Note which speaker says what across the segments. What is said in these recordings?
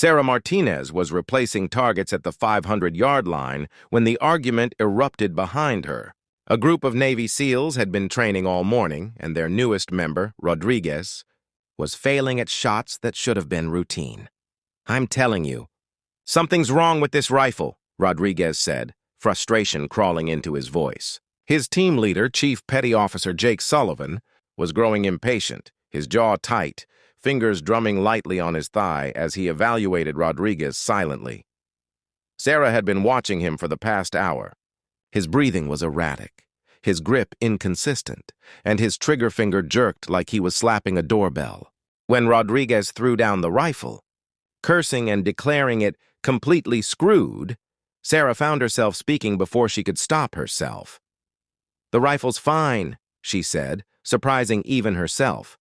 Speaker 1: Sarah Martinez was replacing targets at the 500-yard line when the argument erupted behind her. A group of Navy SEALs had been training all morning, and their newest member, Rodriguez, was failing at shots that should have been routine. "I'm telling you, something's wrong with this rifle," Rodriguez said, frustration crawling into his voice. His team leader, Chief Petty Officer Jake Sullivan, was growing impatient, his jaw tight, fingers drumming lightly on his thigh as he evaluated Rodriguez silently. Sarah had been watching him for the past hour. His breathing was erratic, his grip inconsistent, and his trigger finger jerked like he was slapping a doorbell. When Rodriguez threw down the rifle, cursing and declaring it completely screwed, Sarah found herself speaking before she could stop herself. "The rifle's fine," she said, surprising even herself.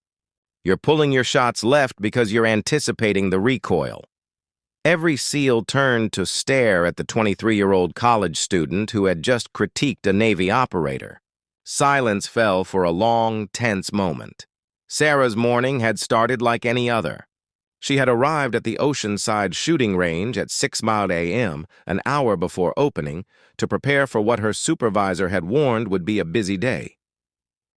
Speaker 1: "You're pulling your shots left because you're anticipating the recoil." Every SEAL turned to stare at the 23-year-old college student who had just critiqued a Navy operator. Silence fell for a long, tense moment. Sarah's morning had started like any other. She had arrived at the Oceanside shooting range at 6 Mile a.m., an hour before opening, to prepare for what her supervisor had warned would be a busy day.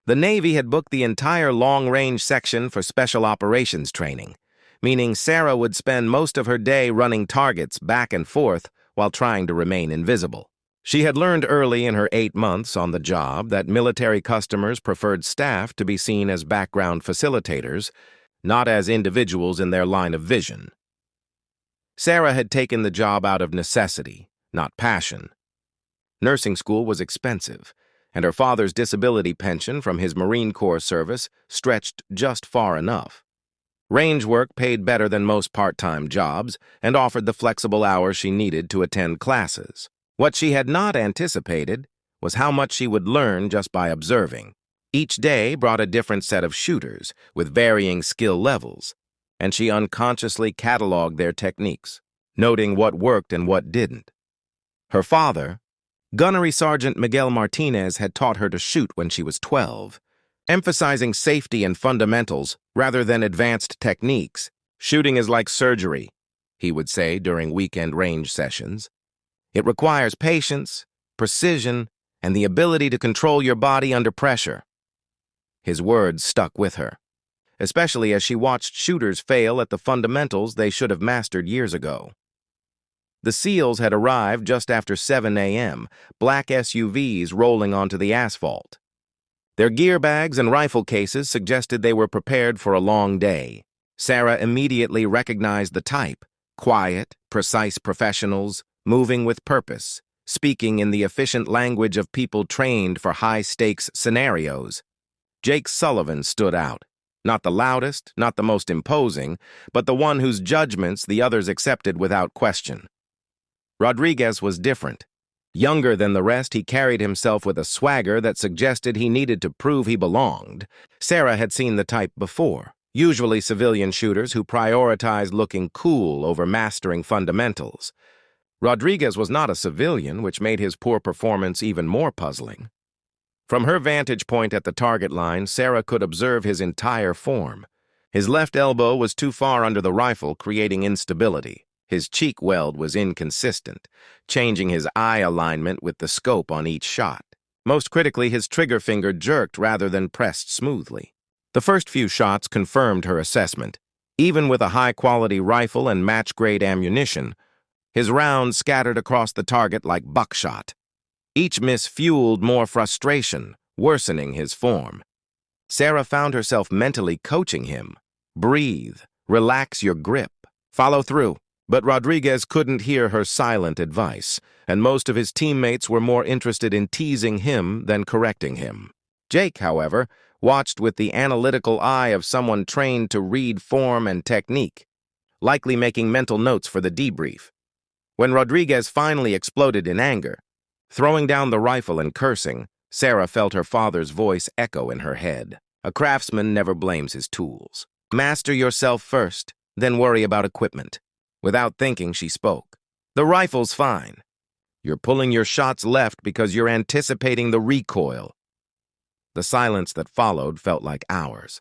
Speaker 1: The Navy had booked the entire long-range section for special operations training, meaning Sarah would spend most of her day running targets back and forth while trying to remain invisible. She had learned early in her 8 months on the job that military customers preferred staff to be seen as background facilitators, not as individuals in their line of vision. Sarah had taken the job out of necessity, not passion. Nursing school was expensive, and her father's disability pension from his Marine Corps service stretched just far enough. Range work paid better than most part-time jobs and offered the flexible hours she needed to attend classes. What she had not anticipated was how much she would learn just by observing. Each day brought a different set of shooters with varying skill levels, and she unconsciously cataloged their techniques, noting what worked and what didn't. Her father, Gunnery Sergeant Miguel Martinez, had taught her to shoot when she was 12, emphasizing safety and fundamentals rather than advanced techniques. "Shooting is like surgery," he would say during weekend range sessions. "It requires patience, precision, and the ability to control your body under pressure." His words stuck with her, especially as she watched shooters fail at the fundamentals they should have mastered years ago. The SEALs had arrived just after 7 a.m., black SUVs rolling onto the asphalt. Their gear bags and rifle cases suggested they were prepared for a long day. Sarah immediately recognized the type: quiet, precise professionals, moving with purpose, speaking in the efficient language of people trained for high-stakes scenarios. Jake Sullivan stood out. Not the loudest, not the most imposing, but the one whose judgments the others accepted without question. Rodriguez was different. Younger than the rest, he carried himself with a swagger that suggested he needed to prove he belonged. Sarah had seen the type before, usually civilian shooters who prioritized looking cool over mastering fundamentals. Rodriguez was not a civilian, which made his poor performance even more puzzling. From her vantage point at the target line, Sarah could observe his entire form. His left elbow was too far under the rifle, creating instability. His cheek weld was inconsistent, changing his eye alignment with the scope on each shot. Most critically, his trigger finger jerked rather than pressed smoothly. The first few shots confirmed her assessment. Even with a high-quality rifle and match-grade ammunition, his rounds scattered across the target like buckshot. Each miss fueled more frustration, worsening his form. Sarah found herself mentally coaching him. "Breathe, relax your grip, follow through." But Rodriguez couldn't hear her silent advice, and most of his teammates were more interested in teasing him than correcting him. Jake, however, watched with the analytical eye of someone trained to read form and technique, likely making mental notes for the debrief. When Rodriguez finally exploded in anger, throwing down the rifle and cursing, Sarah felt her father's voice echo in her head. A craftsman never blames his tools. "Master yourself first, then worry about equipment." Without thinking, she spoke. "The rifle's fine. You're pulling your shots left because you're anticipating the recoil." The silence that followed felt like hours.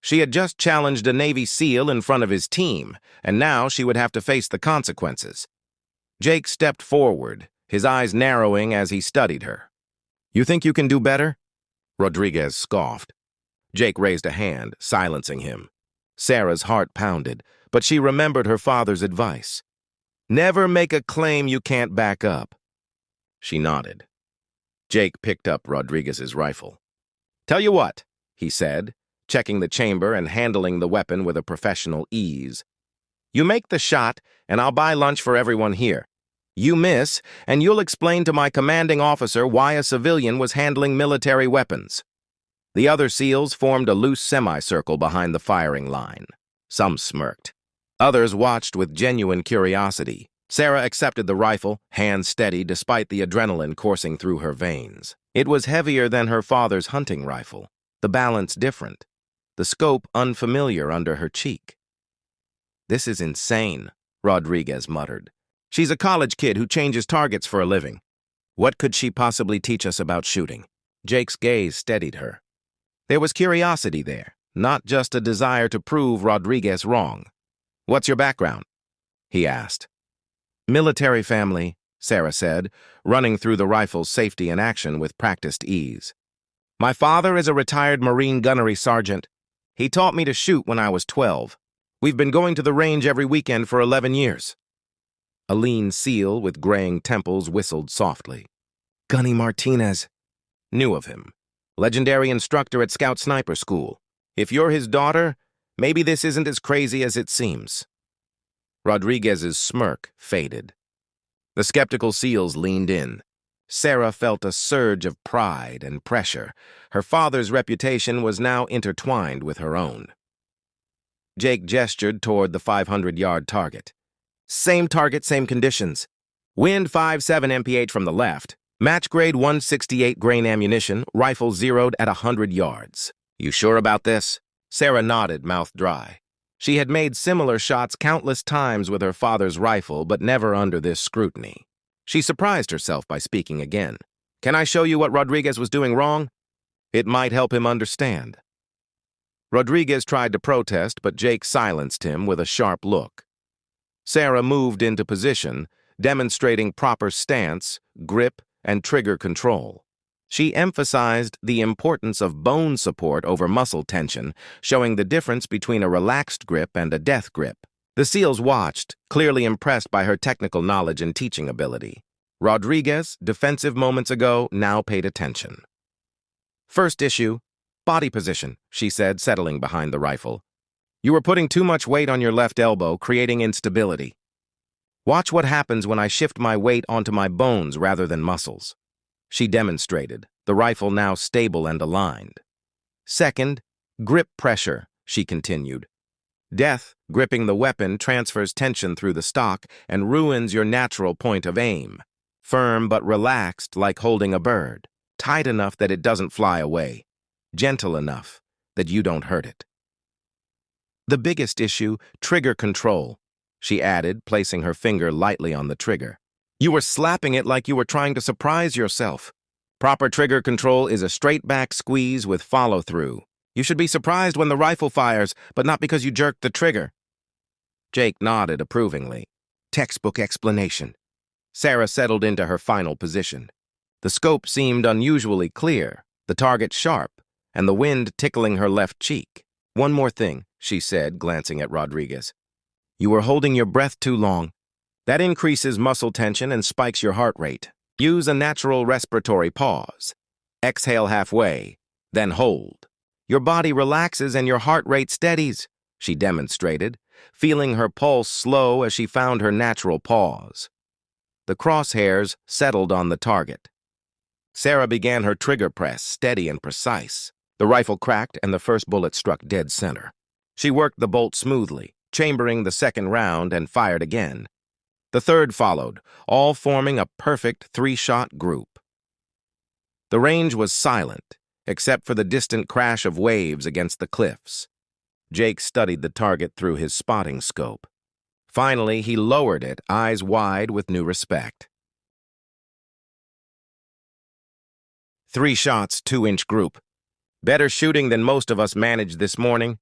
Speaker 1: She had just challenged a Navy SEAL in front of his team, and now she would have to face the consequences. Jake stepped forward, his eyes narrowing as he studied her. "You think you can do better?" Rodriguez scoffed. Jake raised a hand, silencing him. Sarah's heart pounded, but she remembered her father's advice. "Never make a claim you can't back up." She nodded. Jake picked up Rodriguez's rifle. "Tell you what," he said, checking the chamber and handling the weapon with a professional ease. "You make the shot, and I'll buy lunch for everyone here. You miss, and you'll explain to my commanding officer why a civilian was handling military weapons." The other SEALs formed a loose semicircle behind the firing line. Some smirked. Others watched with genuine curiosity. Sarah accepted the rifle, hands steady despite the adrenaline coursing through her veins. It was heavier than her father's hunting rifle, the balance different, the scope unfamiliar under her cheek. "This is insane," Rodriguez muttered. "She's a college kid who changes targets for a living. What could she possibly teach us about shooting?" Jake's gaze steadied her. There was curiosity there, not just a desire to prove Rodriguez wrong. "What's your background?" he asked. "Military family," Sarah said, running through the rifle's safety and action with practiced ease. "My father is a retired Marine gunnery sergeant. He taught me to shoot when I was 12. We've been going to the range every weekend for 11 years. A lean SEAL with graying temples whistled softly. "Gunny Martinez." Knew of him. Legendary instructor at Scout Sniper School. If you're his daughter, maybe this isn't as crazy as it seems. Rodriguez's smirk faded. The skeptical SEALs leaned in. Sarah felt a surge of pride and pressure. Her father's reputation was now intertwined with her own. Jake gestured toward the 500-yard target. "Same target, same conditions. Wind 5.7 mph from the left. Match grade 168 grain ammunition, rifle zeroed at 100 yards. You sure about this?" Sarah nodded, mouth dry. She had made similar shots countless times with her father's rifle, but never under this scrutiny. She surprised herself by speaking again. "Can I show you what Rodriguez was doing wrong? It might help him understand." Rodriguez tried to protest, but Jake silenced him with a sharp look. Sarah moved into position, demonstrating proper stance, grip, and trigger control. She emphasized the importance of bone support over muscle tension, showing the difference between a relaxed grip and a death grip. The SEALs watched, clearly impressed by her technical knowledge and teaching ability. Rodriguez, defensive moments ago, now paid attention. "First issue, body position," she said, settling behind the rifle. "You were putting too much weight on your left elbow, creating instability. Watch what happens when I shift my weight onto my bones rather than muscles." She demonstrated, the rifle now stable and aligned. "Second, grip pressure," she continued. "Death, gripping the weapon, transfers tension through the stock and ruins your natural point of aim. Firm but relaxed like holding a bird. Tight enough that it doesn't fly away. Gentle enough that you don't hurt it." "The biggest issue, trigger control," she added, placing her finger lightly on the trigger. "You were slapping it like you were trying to surprise yourself. Proper trigger control is a straight-back squeeze with follow-through. You should be surprised when the rifle fires, but not because you jerked the trigger." Jake nodded approvingly. Textbook explanation. Sarah settled into her final position. The scope seemed unusually clear, the target sharp, and the wind tickling her left cheek. "One more thing," she said, glancing at Rodriguez. "You were holding your breath too long. That increases muscle tension and spikes your heart rate. Use a natural respiratory pause. Exhale halfway, then hold. Your body relaxes and your heart rate steadies," she demonstrated, feeling her pulse slow as she found her natural pause. The crosshairs settled on the target. Sarah began her trigger press, steady and precise. The rifle cracked and the first bullet struck dead center. She worked the bolt smoothly, chambering the second round, and fired again. The third followed, all forming a perfect three-shot group. The range was silent, except for the distant crash of waves against the cliffs. Jake studied the target through his spotting scope. Finally, he lowered it, eyes wide with new respect. 3 shots, 2-inch group. Better shooting than most of us managed this morning.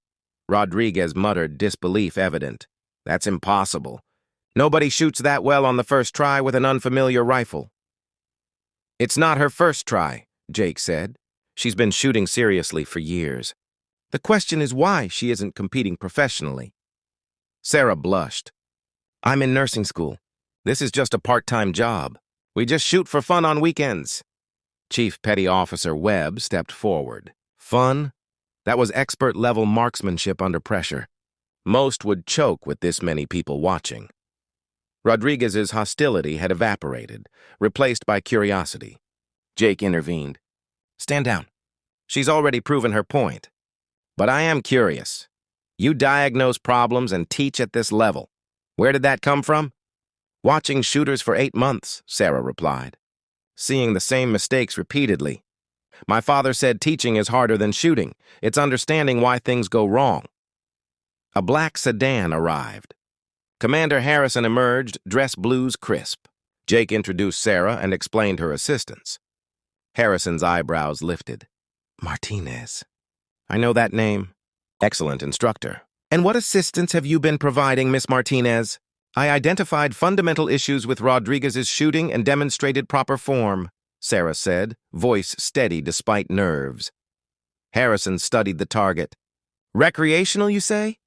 Speaker 1: Rodriguez muttered, disbelief evident. That's impossible. Nobody shoots that well on the first try with an unfamiliar rifle. It's not her first try, Jake said. She's been shooting seriously for years. The question is why she isn't competing professionally. Sarah blushed. I'm in nursing school. This is just a part-time job. We just shoot for fun on weekends. Chief Petty Officer Webb stepped forward. Fun? That was expert-level marksmanship under pressure. Most would choke with this many people watching. Rodriguez's hostility had evaporated, replaced by curiosity. Jake intervened. Stand down. She's already proven her point. But I am curious. You diagnose problems and teach at this level. Where did that come from? Watching shooters for 8 months, Sarah replied. Seeing the same mistakes repeatedly. My father said teaching is harder than shooting. It's understanding why things go wrong. A black sedan arrived. Commander Harrison emerged, dressed blues crisp. Jake introduced Sarah and explained her assistance. Harrison's eyebrows lifted. Martinez. I know that name. Excellent instructor. And what assistance have you been providing, Miss Martinez? I identified fundamental issues with Rodriguez's shooting and demonstrated proper form, Sarah said, voice steady despite nerves. Harrison studied the target. Recreational, you say?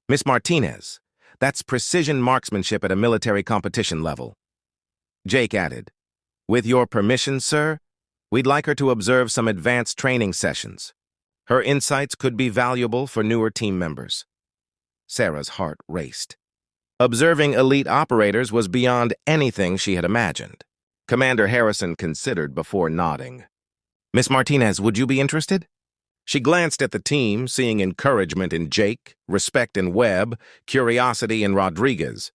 Speaker 1: Miss Martinez, that's precision marksmanship at a military competition level. Jake added, with your permission, sir, we'd like her to observe some advanced training sessions. Her insights could be valuable for newer team members. Sarah's heart raced. Observing elite operators was beyond anything she had imagined. Commander Harrison considered before nodding. Miss Martinez, would you be interested? She glanced at the team, seeing encouragement in Jake, respect in Webb, curiosity in Rodriguez.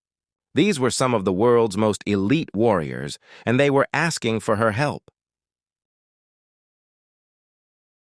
Speaker 1: These were some of the world's most elite warriors, and they were asking for her help.